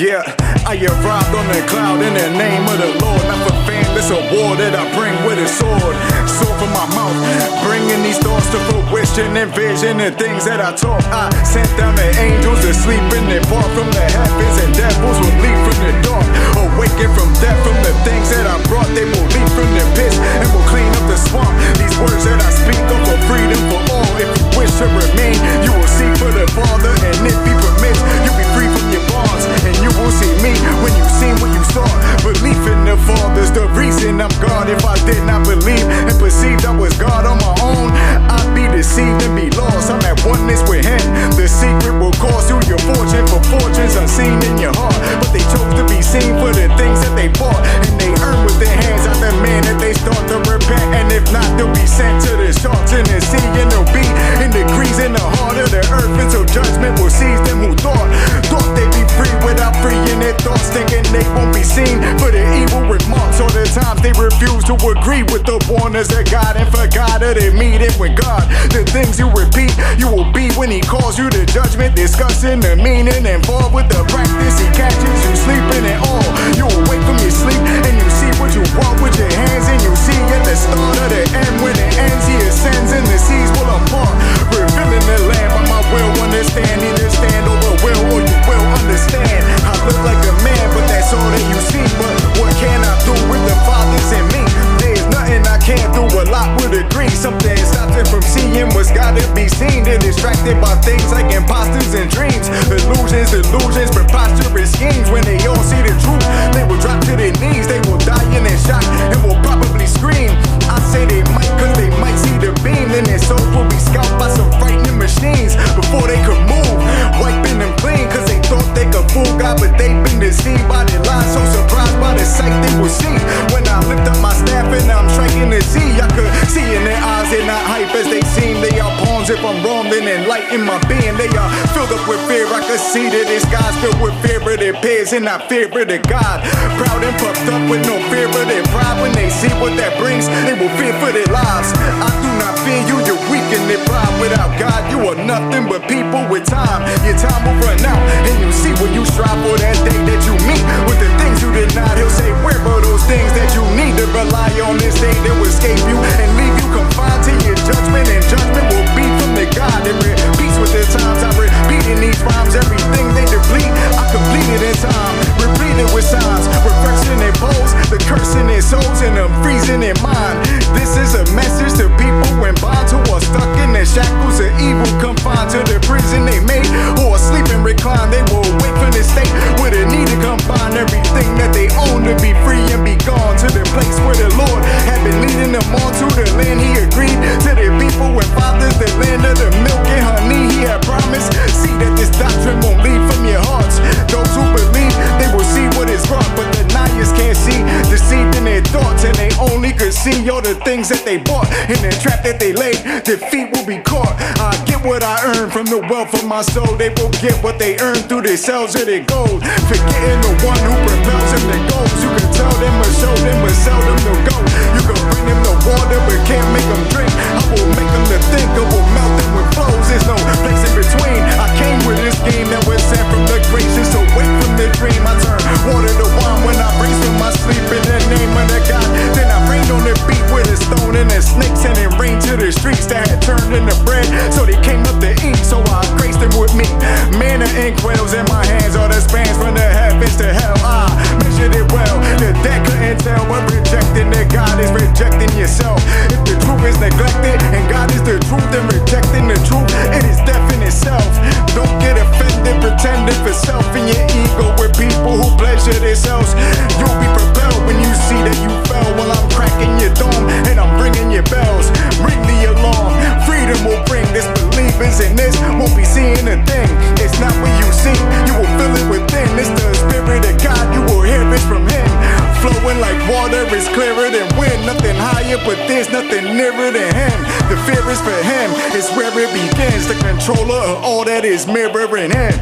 Yeah, I arrived on the cloud in the name of the Lord. Not for fame, this award that I bring with a sword. Sword from my mouth, bringing these thoughts to fruition and vision and things that I taught. I sent down the angels to sleep in their part from the heavens, and devils will leap from the dark. Awaken from death, from the things that I brought. They will leap from the pits and will clean up the swamp. These words that I speak are for freedom for all. If you wish to remain, you will seek for the Father, and if He permits, you'll be free from your bonds. And you will see me when you see what you saw. Belief in the Father's the reason I'm God. If I did not believe and perceived I was God on my own, I'd be deceived and be lost. I'm at oneness with Him. The secret will cost you your fortune, for fortunes unseen in your heart. But they chose to be seen for the things that they bought, and they earn with their hands out the man that they start to repent. And if not, they'll be sent to the sharks in the sea, and they'll be in degrees in the heart of the earth until judgment will seize them who thought they'd be free without freeing their thoughts, thinking they won't be seen for the evil remarks. All the times they refuse to agree with the warnings of God and forgot of their meeting with God. The things you repeat, you will be when He calls you to judgment, discussing the meaning involved with the practice. He catches you sleeping at all. You awake from your sleep and you see what you want with your hands, and you see at the start of the end when it ends He ascends and the seas will impart, revealing the land by my will. Understand, either stand over will or you will understand. I look like a man, but that's all that you see. But what can I do with the Father's in me? There's nothing I can't do, a lot would agree. Something stops him from seeing what's gotta be seen. They're distracted by things like imposters and dreams, illusions, preposterous schemes. When they all see the truth, they will drop to their knees. They will die in their shock and will probably scream. I say they might, cause they might see the beam. Then their souls will be scalped by some frightening machines before they could move, wiping them clean. Cause they thought they could fool God, but they've been deceived by their lies. So surprised by the sight they will see when I lift up my staff and I'm striking the sea. I could see in their eyes they're not hype as they seem. They are pawns. If I'm wrong, then enlighten my being. They are filled up with fear. I could see that this guy's filled with fear of their peers and not fear of their God. Proud and puffed up with no fear of their pride. When they see what that brings, they will fear for their lives. I do not fear you, you're weak in their pride. Without God, you are nothing but people with time. Your time will run out, and you see when you strive for that day that you meet with the things you did not. He'll say, where are those things that you need to rely on this day that will escape you and leave you confined to your judgment? And judgment will be from the God that repeats with the times. I repeat in these rhymes, everything they deplete, I complete it in time, repeat it with signs, refreshing their bowls, the curse in their souls, and I'm freezing their mind. This is a message to people in bonds who are stuck in the shackles of evil, confined to the prison they made, who are sleeping reclined. They will wait for the state with a need to combine everything that they own to be free and be gone to the place where the Lord had been leading them on, to the land He agreed to their people and fathers, the land of the milk and honey He had promised. See that this doctrine won't leave from your hearts. Those who believe, they will see what is wrong, but deniers can't see, deceived in their thoughts, and they only could see all the things that they bought. In the trap that they laid, defeat will be caught. I get what I earn from the wealth of my soul. They will get what they earn through their cells of their gold, forgetting the one who propels them to goals. You can tell them or show them but seldom they'll go. You can bring them the water but can't make them drink. I will make them to think, I will melt them with flows. There's no place in between. I came with this game that was sent from the gracious, so wake from the dream. I turn water to wine when I raise from my sleep in the name of the God. Then I rained on the beat with a stone and the snakes, and it rained to the streets that had turned into bread. So they came up to eat, so I graced them with me. Manna and quails in my hands are the spans from the heavens to hell. I measured it well. The dead couldn't tell, but rejecting the God is rejecting yourself. If the truth is neglected and God is the truth, then rejecting the truth, it is death in itself. Don't get offended, pretending for self and your ego with people who pleasure themselves. You'll be propelled when you see that you fell, while I'm cracking your dome and I'm bringing your bells. Ring the alarm, freedom will bring. Disbelievers in this won't be seeing a thing. It's not what you see, you will feel it within. It's the Spirit of God, you will hear it from Him. Flowing like water, is clearer than wind. Nothing higher, but there's nothing nearer than Him. The fear is for Him, it's where it begins. The controller of all that is mirroring Him.